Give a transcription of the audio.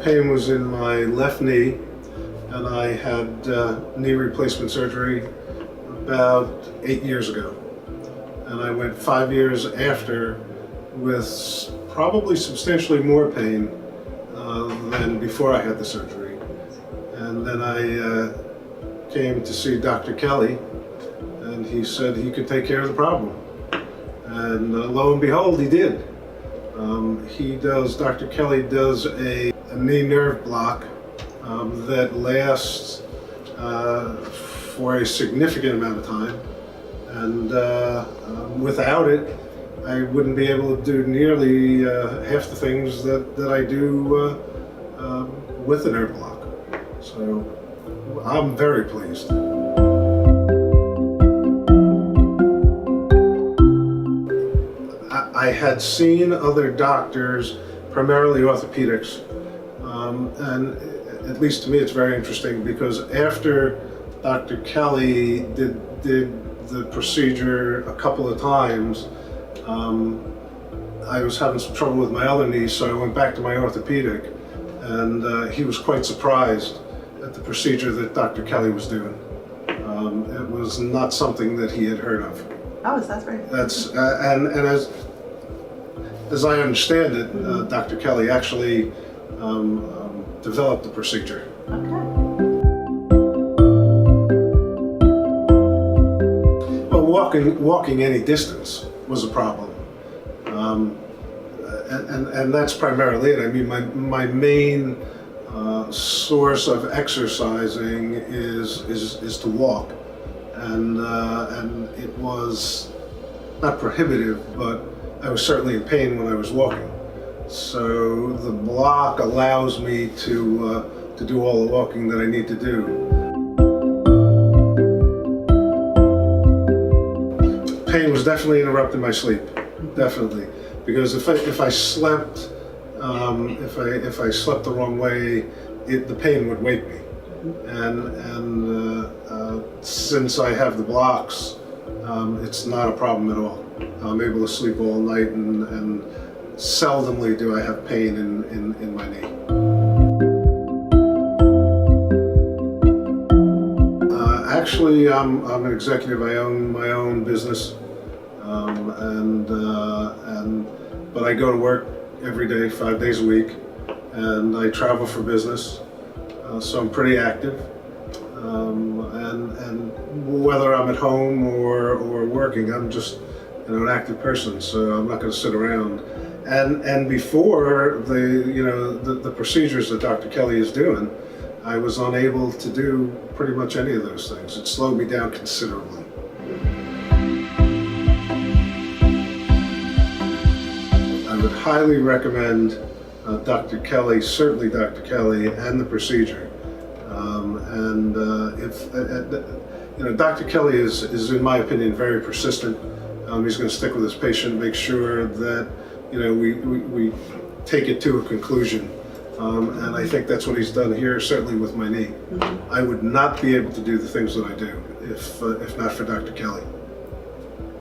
pain was in my left knee, and I had knee replacement surgery about 8 years ago. And I went 5 years after with probably substantially more pain than before I had the surgery. And then I came to see Dr. Kelly, and he said he could take care of the problem. And lo and behold, he did. Dr. Kelly does a knee nerve block that lasts for a significant amount of time. And without it, I wouldn't be able to do nearly half the things that I do with a nerve block. So I'm very pleased. I had seen other doctors, primarily orthopedics, and at least to me it's very interesting because after Dr. Kelly did the procedure a couple of times, I was having some trouble with my other knee, so I went back to my orthopedic, and he was quite surprised at the procedure that Dr. Kelly was doing. It was not something that he had heard of. Oh, that's right. That's and as I understand it, Dr. Kelly actually developed the procedure. Okay. Well, walking any distance was a problem, and that's primarily it. I mean, my main source of exercising is to walk, and it was not prohibitive, but I was certainly in pain when I was walking. So the block allows me to do all the walking that I need to do. Pain was definitely interrupting my sleep, definitely, because if I slept if I slept the wrong way, the pain would wake me, and since I have the blocks, it's not a problem at all. I'm able to sleep all night, and seldomly do I have pain in my knee. Actually, I'm an executive. I own my own business, but I go to work every day, 5 days a week, and I travel for business, so I'm pretty active. And whether I'm at home or working, I'm just an active person, so I'm not going to sit around. And before the procedures that Dr. Kelly is doing, I was unable to do pretty much any of those things. It slowed me down considerably. I would highly recommend Dr. Kelly, certainly Dr. Kelly, and the procedure. Dr. Kelly is, in my opinion, very persistent. He's going to stick with his patient, make sure that we take it to a conclusion. And I think that's what he's done here, certainly with my knee. I would not be able to do the things that I do if not for Dr. Kelly.